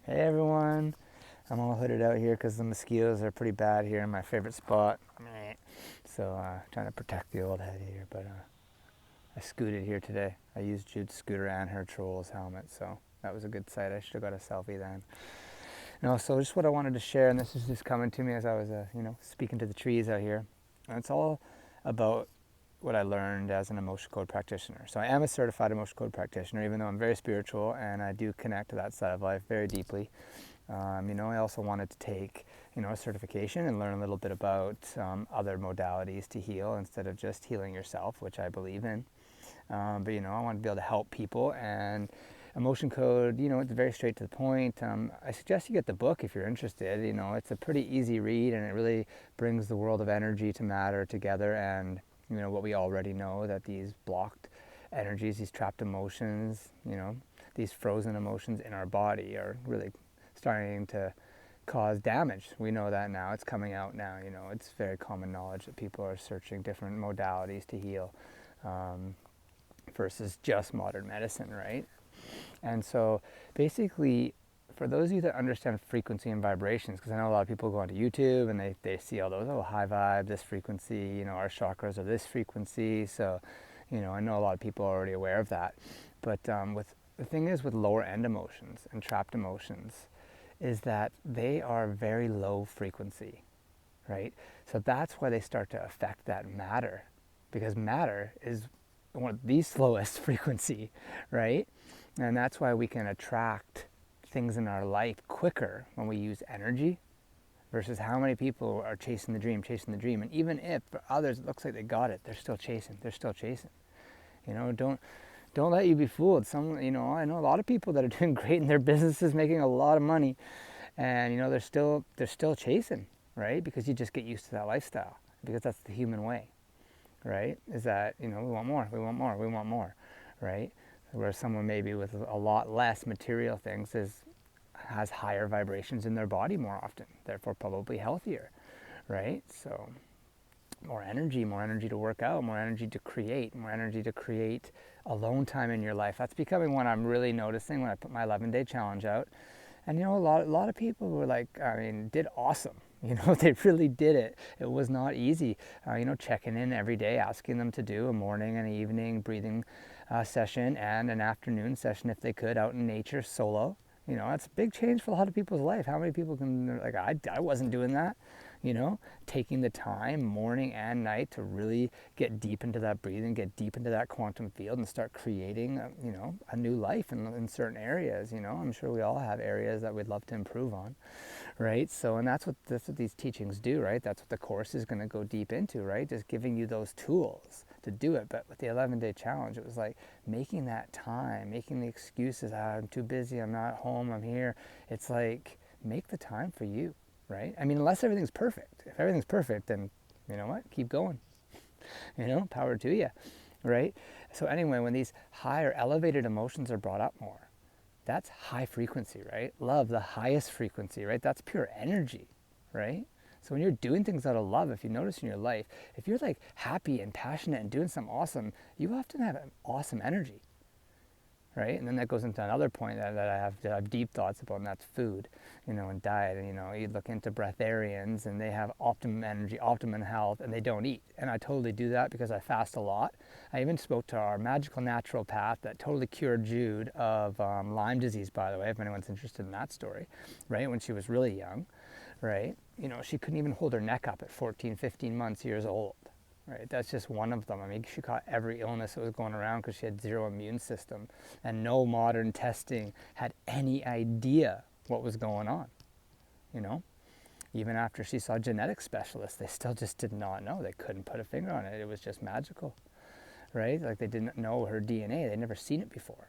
Hey everyone, I'm all hooded out here because the mosquitoes are pretty bad here in my favorite spot. So trying to protect the old head here, but I scooted here today. I used Jude's scooter and her Trolls helmet, so that was a good sight. I should have got a selfie then. So just what I wanted to share, and this is just coming to me as I was, speaking to the trees out here. And it's all about what I learned as an emotion code practitioner. So I am a certified emotion code practitioner, even though I'm very spiritual and I do connect to that side of life very deeply. I also wanted to take, a certification and learn a little bit about other modalities to heal instead of just healing yourself, which I believe in. I want to be able to help people, and emotion code, it's very straight to the point. I suggest you get the book if you're interested. It's a pretty easy read, and it really brings the world of energy to matter together, and what we already know, that these blocked energies, these trapped emotions, these frozen emotions in our body are really starting to cause damage. We know that now. It's coming out now. It's very common knowledge that people are searching different modalities to heal, versus just modern medicine, right? And so basically, for those of you that understand frequency and vibrations, because I know a lot of people go onto YouTube and they see all those, high vibe, this frequency, our chakras are this frequency. So, I know a lot of people are already aware of that. But the thing is with lower end emotions and trapped emotions is that they are very low frequency, right? So that's why they start to affect that matter, because matter is one of the slowest frequency, right? And that's why we can attract things in our life quicker when we use energy versus how many people are chasing the dream. And even if for others it looks like they got it, they're still chasing. Don't let you be fooled. I know a lot of people that are doing great in their businesses, making a lot of money, and they're still chasing, right? Because you just get used to that lifestyle, because that's the human way, right? Is that, we want more, right? Where someone maybe with a lot less material things has higher vibrations in their body more often, therefore probably healthier, right? So more energy to work out, more energy to create alone time in your life. That's becoming what I'm really noticing when I put my 11-day challenge out. And a lot of people were like, did awesome. They really did it. It was not easy. Checking in every day, asking them to do a morning and evening breathing session and an afternoon session if they could, out in nature solo. That's a big change for a lot of people's life. How many people can, like, I wasn't doing that, taking the time morning and night to really get deep into that breathing, get deep into that quantum field and start creating, a new life in certain areas. I'm sure we all have areas that we'd love to improve on, right? So, and that's what these teachings do, right? That's what the course is going to go deep into, right? Just giving you those tools to do it. But with the 11-day challenge, it was like making that time, making the excuses. I'm too busy, I'm not home, I'm here. It's like, make the time for you, right? Unless everything's perfect. If everything's perfect, then you know what? Keep going. Power to you, right? So anyway, when these higher elevated emotions are brought up more, that's high frequency, right? Love, the highest frequency, right? That's pure energy, right? So when you're doing things out of love, if you notice in your life, if you're like happy and passionate and doing something awesome, you often have an awesome energy, right? And then that goes into another point that I have deep thoughts about, and that's food, and diet. And you look into breatharians, and they have optimum energy, optimum health, and they don't eat. And I totally do that because I fast a lot. I even spoke to our magical naturopath that totally cured Jude of Lyme disease, by the way, if anyone's interested in that story, right? When she was really young, right? She couldn't even hold her neck up at 14, 15 months, years old. Right, that's just one of them. She caught every illness that was going around because she had zero immune system, and no modern testing had any idea what was going on. Even after she saw genetic specialists, they still just did not know. They couldn't put a finger on it. It was just magical, right? Like, they didn't know her DNA. They'd never seen it before,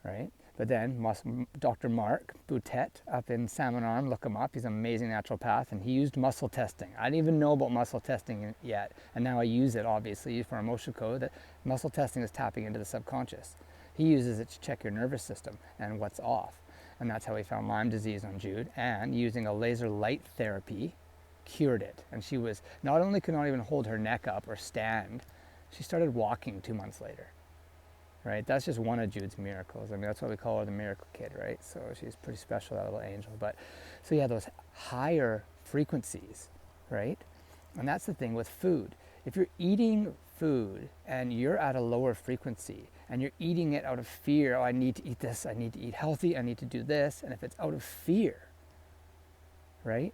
right? But then Dr. Mark Boutet up in Salmon Arm, look him up. He's an amazing naturopath, and he used muscle testing. I didn't even know about muscle testing yet, and now I use it, obviously, for emotion code. That muscle testing is tapping into the subconscious. He uses it to check your nervous system and what's off. And that's how he found Lyme disease on Jude, and using a laser light therapy, cured it. And she was, not only could not even hold her neck up or stand, she started walking 2 months later. right? That's just one of Jude's miracles. I mean, that's why we call her the miracle kid, right? So she's pretty special, that little angel. But so yeah, those higher frequencies, right? And that's the thing with food. If you're eating food and you're at a lower frequency and you're eating it out of fear, oh, I need to eat this, I need to eat healthy, I need to do this, and if it's out of fear, right?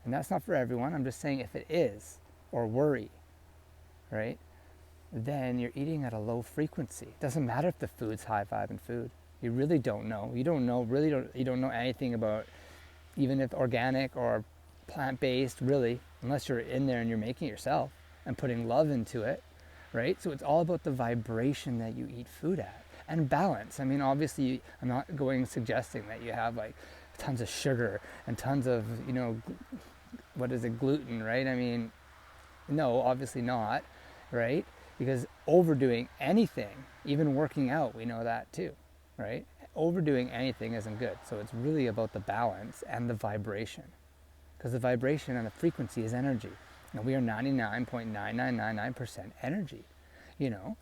And that's not for everyone, I'm just saying if it is, or worry, right? Then you're eating at a low frequency. It doesn't matter if the food's high vibing food. You really don't know. You don't know anything about even if organic or plant-based, really, unless you're in there and you're making it yourself and putting love into it, right? So it's all about the vibration that you eat food at and balance. I mean, obviously, I'm not suggesting that you have like tons of sugar and tons of, gluten, right? I mean, no, obviously not, right? Because overdoing anything, even working out, we know that too, right? Overdoing anything isn't good. So it's really about the balance and the vibration. Because the vibration and the frequency is energy. And we are 99.9999% energy, and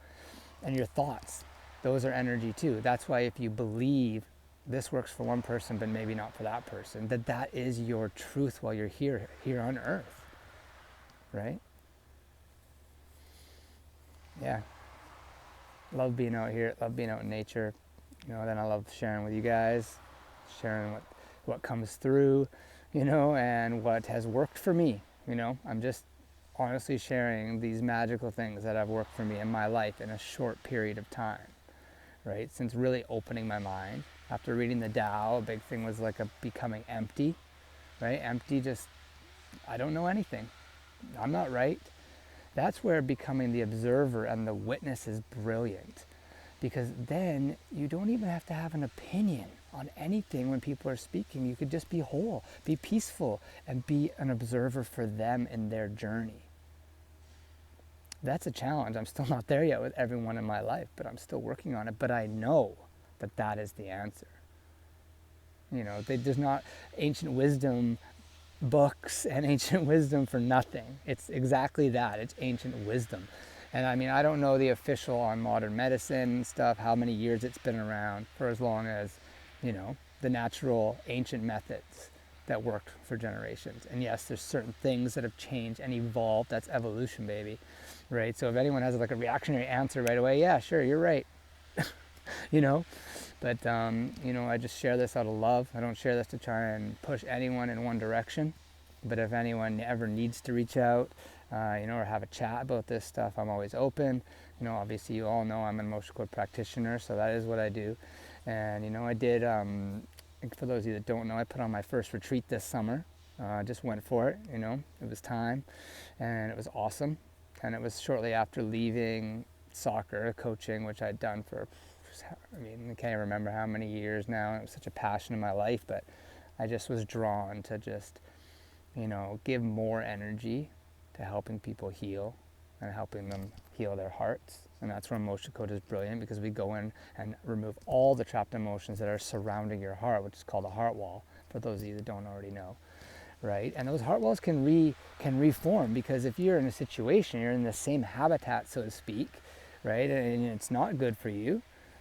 your thoughts, those are energy too. That's why if you believe this works for one person but maybe not for that person, that is your truth while you're here on earth, right? Yeah. Love being out here, love being out in nature. Then I love sharing with you guys, sharing what comes through, and what has worked for me. I'm just honestly sharing these magical things that have worked for me in my life in a short period of time, right? Since really opening my mind. After reading the Tao, a big thing was like becoming empty, right? Empty, just, I don't know anything. I'm not right. That's where becoming the observer and the witness is brilliant, because then you don't even have to have an opinion on anything when people are speaking. You could just be whole, be peaceful, and be an observer for them in their journey. That's a challenge. I'm still not there yet with everyone in my life, but I'm still working on it. But I know that is the answer. There's not ancient wisdom books and ancient wisdom for nothing. It's exactly that. It's ancient wisdom. And I mean, I don't know the official on modern medicine stuff, how many years it's been around, for as long as, the natural ancient methods that worked for generations. And yes, there's certain things that have changed and evolved. That's evolution, baby, right? So if anyone has like a reactionary answer right away, yeah, sure, you're right, But, I just share this out of love. I don't share this to try and push anyone in one direction. But if anyone ever needs to reach out, or have a chat about this stuff, I'm always open. Obviously you all know I'm an emotional code practitioner, so that is what I do. And, I did, for those of you that don't know, I put on my first retreat this summer. I just went for it, it was time, and it was awesome. And it was shortly after leaving soccer coaching, which I'd done for, I can't remember how many years now. It was such a passion in my life, but I just was drawn to just, give more energy to helping people heal and helping them heal their hearts. And that's where Emotion Code is brilliant, because we go in and remove all the trapped emotions that are surrounding your heart, which is called a heart wall, for those of you that don't already know, right? And those heart walls can reform, because if you're in a situation, you're in the same habitat, so to speak, right, and it's not good for you,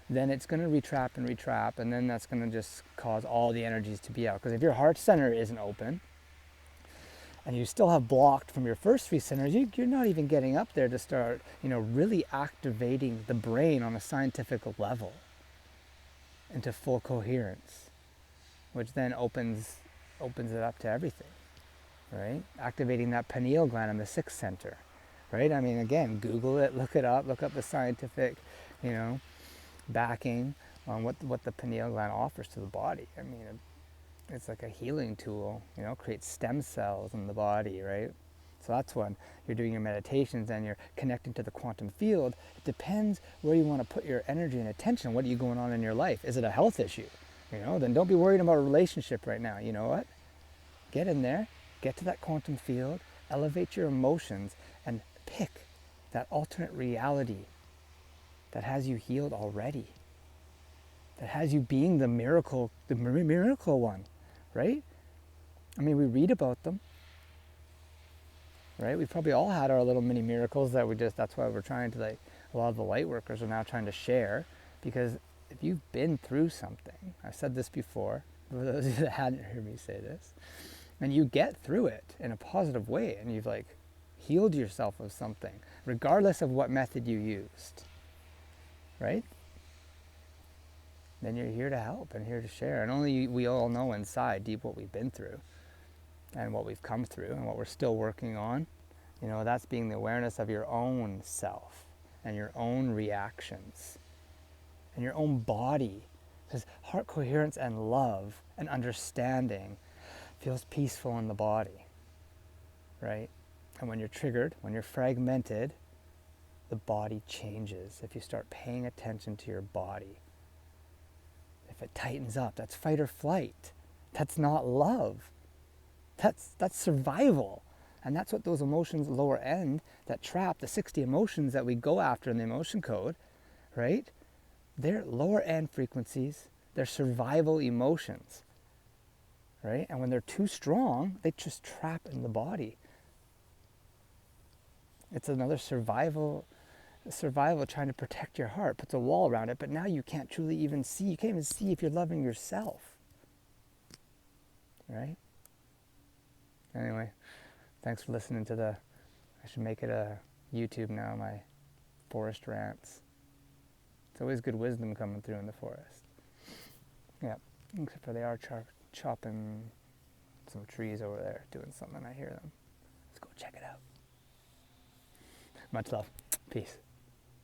then it's going to retrap, and then that's going to just cause all the energies to be out. Because if your heart center isn't open, and you still have blocked from your first three centers, you're not even getting up there to start, really activating the brain on a scientific level into full coherence, which then opens it up to everything, right? Activating that pineal gland in the sixth center, right? I mean, again, Google it, look it up, look up the scientific, backing on what the pineal gland offers to the body. I mean, it's like a healing tool, creates stem cells in the body, right? So that's when you're doing your meditations and you're connecting to the quantum field. It depends where you want to put your energy and attention. What are you going on in your life? Is it a health issue? Then don't be worried about a relationship right now. You know what? Get in there, get to that quantum field, elevate your emotions, and pick that alternate reality that has you healed already, that has you being the miracle one, right? I mean, we read about them, right? We've probably all had our little mini miracles that's why we're trying to a lot of the light workers are now trying to share, because if you've been through something, I've said this before, for those of you that hadn't heard me say this, and you get through it in a positive way, and you've like healed yourself of something, regardless of what method you used, right? Then you're here to help and here to share. And only we all know inside deep what we've been through and what we've come through and what we're still working on. You know, that's being the awareness of your own self and your own reactions and your own body. Because heart coherence and love and understanding feels peaceful in the body, right? And when you're triggered, when you're fragmented, the body changes if you start paying attention to your body. If it tightens up, that's fight or flight. That's not love. That's survival. And that's what those emotions lower end, that trap, the 60 emotions that we go after in the emotion code, right? They're lower end frequencies. They're survival emotions, right? And when they're too strong, they just trap in the body. It's another survival trying to protect your heart, puts a wall around it, but now you can't truly even see. You can't even see if you're loving yourself, right? Anyway, thanks for listening to I should make it a YouTube now, my forest rants. It's always good wisdom coming through in the forest. Yeah, except for they are chopping some trees over there, doing something. I hear them. Let's go check it out. Much love. Peace.